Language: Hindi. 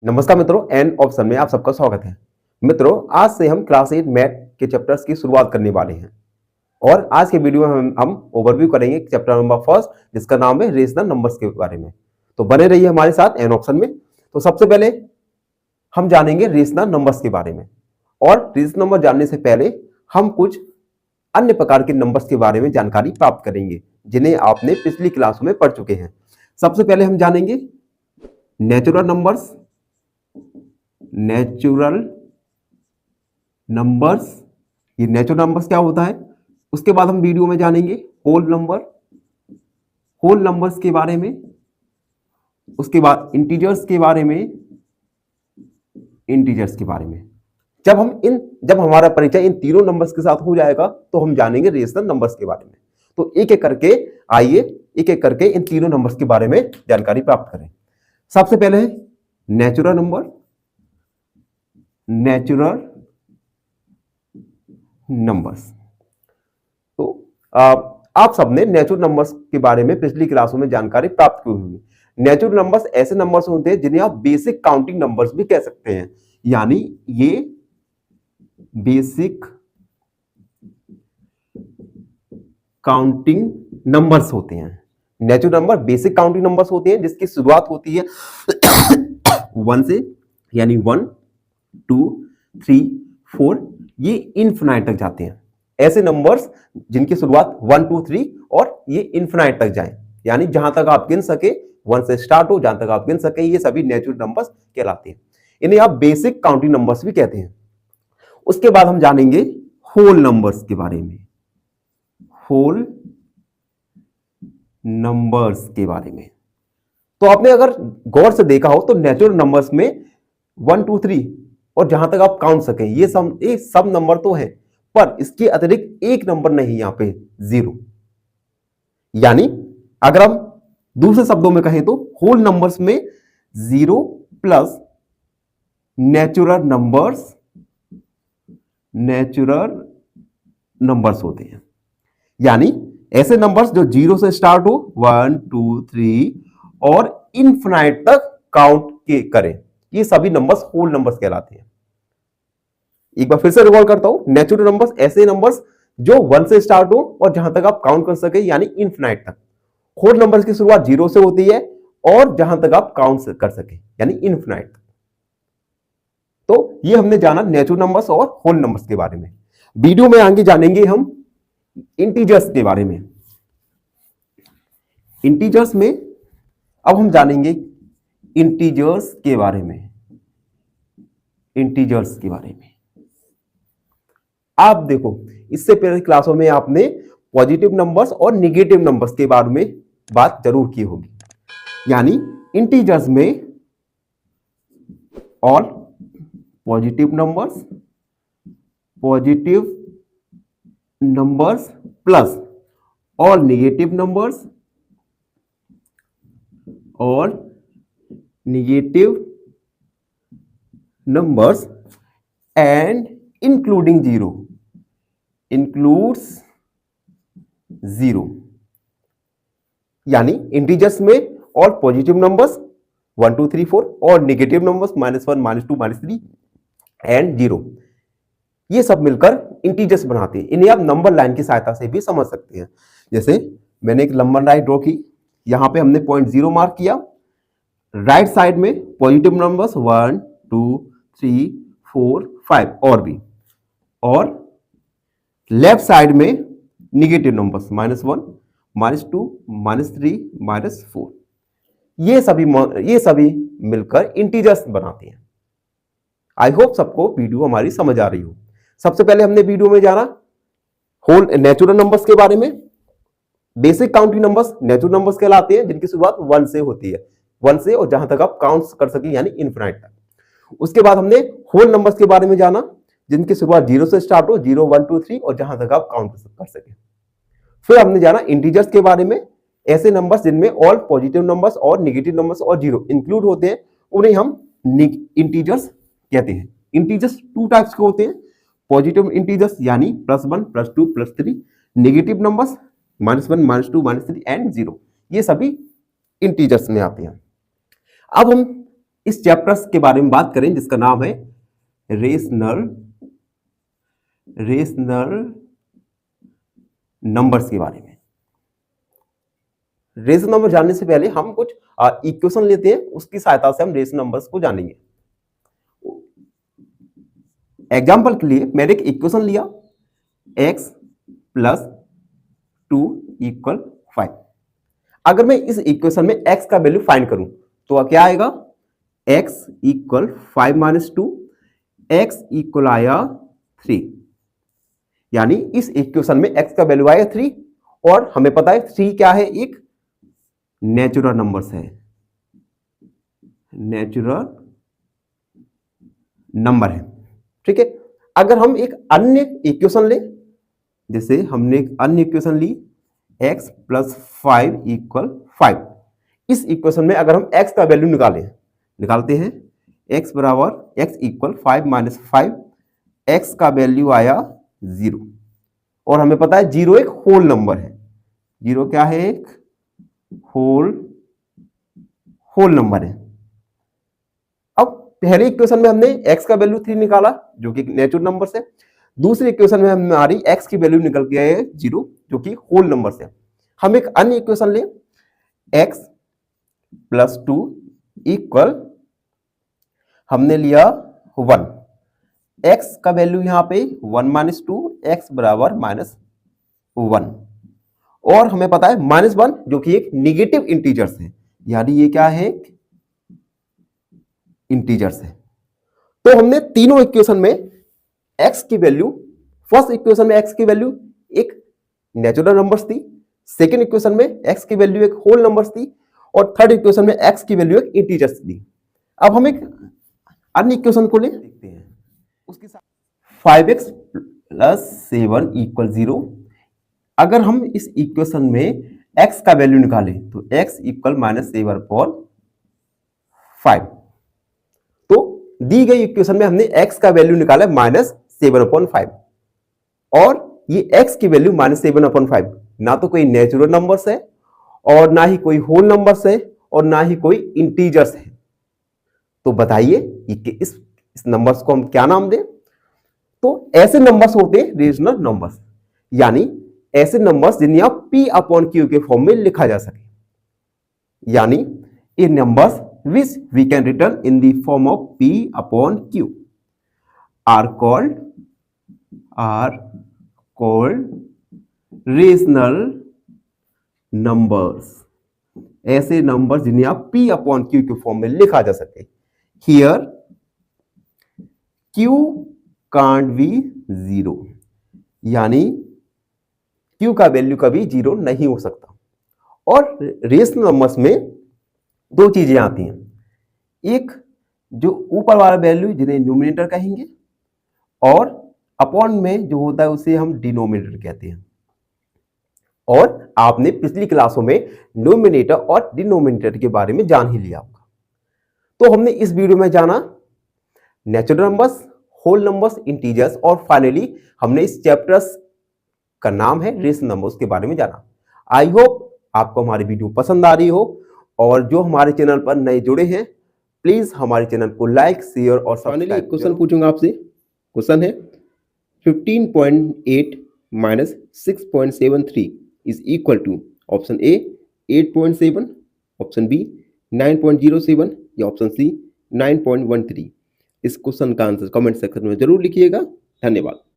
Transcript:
नमस्कार मित्रों, एन ऑप्शन में आप सबका स्वागत है। मित्रों, आज से हम क्लास 8 मैथ के चैप्टर्स की शुरुआत करने वाले हैं और आज के वीडियो में हम ओवरव्यू करेंगे चैप्टर नंबर फर्स्ट, जिसका नाम है रेशनल नंबर्स के बारे में। तो बने रहिए हमारे साथ एन ऑप्शन में। तो सबसे पहले हम जानेंगे रेशनल नंबर्स के बारे में, और रेशनल नंबर जानने से पहले हम कुछ अन्य प्रकार के नंबर्स के बारे में जानकारी प्राप्त करेंगे, जिन्हें आपने पिछली क्लासों में पढ़ चुके हैं। सबसे पहले हम जानेंगे नेचुरल नंबर्स। नेचुरल नंबर्स, ये नेचुरल नंबर्स क्या होता है, उसके बाद हम वीडियो में जानेंगे होल नंबर, होल नंबर्स के बारे में। उसके बाद इंटीजर्स के बारे में, इंटीजर्स के बारे में। जब हमारा परिचय इन तीनों नंबर्स के साथ हो जाएगा तो हम जानेंगे रेशनल नंबर्स के बारे में। तो एक एक करके आइए एक एक करके इन तीनों नंबर्स के बारे में जानकारी प्राप्त करें। सबसे पहले है नेचुरल नंबर। नेचुरल नंबर्स, तो आप सबने नेचुरल नंबर्स के बारे में पिछली क्लासों में जानकारी प्राप्त की होगी। नेचुरल नंबर्स ऐसे नंबर्स होते हैं जिन्हें आप बेसिक काउंटिंग नंबर्स भी कह सकते हैं, यानी ये बेसिक काउंटिंग नंबर्स होते हैं। Natural number basic counting numbers होते हैं जिसकी शुरुआत होती है 1 से, यानी 1 2 3 4, ये इनफिनाइट तक जाते हैं। ऐसे नंबर्स जिनकी शुरुआत 1 2 3 और ये इनफिनाइट तक जाए, यानी जहां तक आप गिन सके, 1 से स्टार्ट हो, जहां तक आप गिन सके, ये सभी नेचुरल नंबर्स कहलाते हैं। इन्हें आप बेसिक काउंटिंग नंबर्स भी कहते हैं। उसके बाद हम जानेंगे होल नंबर्स के बारे में। होल नंबर्स के बारे में, तो आपने अगर गौर से देखा हो तो नेचुरल नंबर्स में 1 2 3 और जहां तक आप काउंट सकें, ये सब नंबर तो है, पर इसके अतिरिक्त एक नंबर नहीं, यहां पे 0। यानी अगर हम दूसरे शब्दों में कहें तो होल नंबर्स में 0 प्लस नेचुरल नंबर्स होते हैं। यानी ऐसे नंबर्स जो 0 से स्टार्ट हो, 1 2 3 और इनफिनाइट तक काउंट करें, ये सभी नंबर्स होल नंबर्स कहलाते हैं। एक बार फिर से रिकॉल करता हूं, नेचुरल नंबर्स ऐसे नंबर्स जो 1 से स्टार्ट हो और जहां तक आप काउंट कर सके, यानी इनफिनाइट तक। होल नंबर्स की शुरुआत 0 से होती है और जहां तक आप काउंट कर सके, यानी इनफिनाइट। तो ये हमने जाना नेचुरल नंबर्स और होल नंबर्स के बारे में। वीडियो में आगे जानेंगे हम इंटीजर्स के बारे में। इंटीजर्स में अब हम जानेंगे इंटीजर्स के बारे में। इंटीजर्स के बारे में आप देखो, इससे पहले क्लासों में आपने पॉजिटिव नंबर्स और निगेटिव नंबर्स के बारे में बात जरूर की होगी। यानी इंटीजर्स में all positive numbers plus all negative numbers and including zero. यानी इंटीजर्स में ऑल पॉजिटिव नंबर्स 1 2 3 4 और नेगेटिव नंबर्स -1 -2 -3 एंड 0, ये सब मिलकर इंटीजर्स बनाते हैं। इन्हें आप नंबर लाइन की सहायता से भी समझ सकते हैं। जैसे मैंने एक नंबर लाइन ड्रॉ की, यहां पे हमने पॉइंट 0 मार्क किया। राइट साइड में पॉजिटिव नंबर्स 1 2 3 4 5 और भी, और लेफ्ट साइड में निगेटिव नंबर्स -1 -2 -3 -4। ये सभी मिलकर इंटीजर्स बनाते हैं। आई होप सबको वीडियो हमारी समझ आ रही हो। सबसे पहले हमने वीडियो में जाना होल नेचुरल नंबर्स के बारे में। Basic counting numbers natural numbers कहलाते हैं जिनकी शुरुआत 1 से होती है, 1 से और जहां तक आप काउंट कर सके, यानी इनफिनाइट तक। उसके बाद हमने होल नंबर्स के बारे में जाना जिनकी शुरुआत 0 से स्टार्ट हो, 0 1 2 3 और जहां तक आप काउंट कर सके। फिर हमने जाना इंटीजर्स के बारे में। ऐसे नंबर्स जिनमें ऑल पॉजिटिव नंबर्स और नेगेटिव नंबर्स और 0 इंक्लूड होते हैं, उन्हें हम इंटीजर्स कहते हैं। इंटीजर्स 2 टाइप्स के होते हैं, पॉजिटिव इंटीजर्स यानी +1 +2 +3, नेगेटिव नंबर्स -1 -2 -3 एंड 0, ये सभी इंटीजर्स में आते हैं। अब हम इस चैप्टर के बारे में बात करें जिसका नाम है रेशनल नंबर्स के बारे में। रेशनल नंबर जानने से पहले हम कुछ इक्वेशन लेते हैं, उसकी सहायता से हम रेशनल नंबर्स को जानेंगे। एग्जाम्पल के लिए मैंने एक इक्वेशन लिया x + 2 = 5। अगर मैं इस इक्वेशन में x का वैल्यू फाइंड करूं तो क्या आएगा, x = 5 - 2, x = आया 3। यानी इस इक्वेशन में x का वैल्यू आएगा 3 और हमें पता है 3 क्या है, एक नेचुरल नंबर्स है, नेचुरल नंबर है। ठीक है, अगर हम एक अन्य इक्वेशन लें, जैसे हमने एक अन्य इक्वेशन ली x + 5 = 5। इस इक्वेशन में अगर हम x का वैल्यू निकालते हैं, x = 5 - 5, x का वैल्यू आया 0 और हमें पता है 0 एक होल नंबर है। 0 क्या है, एक होल नंबर है। अब पहले इक्वेशन में हमने x का वैल्यू 3 निकाला जो कि नेचुरल नंबर से, दूसरी इक्वेशन में हमारी x की वैल्यू निकल के आए 0 जो कि होल नंबर से। हम एक अन्य इक्वेशन लें x + 2 = हमने लिया 1, x का वैल्यू यहां पे 1 - 2, x = -1 और हमें पता है -1 जो कि एक निगेटिव इंटीजर्स है, यानी ये क्या है, इंटीजर्स है। तो हमने तीनों इक्वेशन में x की वैल्यू, फर्स्ट इक्वेशन में x की वैल्यू एक नेचुरल नंबर्स थी, सेकेंड इक्वेशन में x की वैल्यू एक होल नंबर्स थी और थर्ड इक्वेशन में x की वैल्यू एक इंटीजर्स थी। अब हम एक अन्य इक्वेशन को देखते हैं, उसके साथ 5x + 7 = 0। अगर हम इस इक्वेशन में x का वैल्यू निकालें तो x = -7/5। तो दी गई इक्वेशन में हमने x का वैल्यू निकाला -7/5 और ये x की वैल्यू -7/5 ना तो कोई नेचुरल नंबर्स है और ना ही कोई होल नंबर्स है और ना ही कोई इंटीजर्स है। तो बताइए कि इस नंबर्स को हम क्या नाम दें? तो ऐसे नंबर्स होते हैं रेशनल नंबर्स, यानी ऐसे नंबर्स जिन्हें आप P/Q के फॉर्म में लिखा जा सके, यानी ये numbers which we can written in the form of P/Q are called rational numbers. ऐसे नंबर्स जिन्हें आप P/Q के फॉर्म में लिखा जा सके। Here Q can't be 0, यानी Q का वैल्यू कभी 0 नहीं हो सकता। और रेशनल नंबर्स में दो चीजें आती हैं, एक जो ऊपर वाला वैल्यू जिन्हें न्यूमरेटर कहेंगे और अपॉन में जो होता है उसे हम डिनोमिनेटर कहते हैं। और आपने पिछली क्लासों में न्यूमरेटर और डिनोमिनेटर के बारे में जान ही लिया होगा। तो हमने इस वीडियो में जाना natural numbers, whole numbers, integers और फाइनली हमने इस चैप्टर्स का नाम है रेशनल नंबर्स के बारे में जाना। आई होप आपको हमारी वीडियो पसंद आ रही हो और जो हमारे चैनल पर नए जुड़े हैं प्लीज हमारे चैनल को लाइक, शेयर और सब्सक्राइब। एक क्वेश्चन पूछूंगा आपसे, क्वेश्चन है 15.8 - 6.73 is equal to option A 8.7, option B 9.07 या ऑप्शन सी 9.13। इस क्वेश्चन का आंसर कमेंट सेक्शन में जरूर लिखिएगा। धन्यवाद।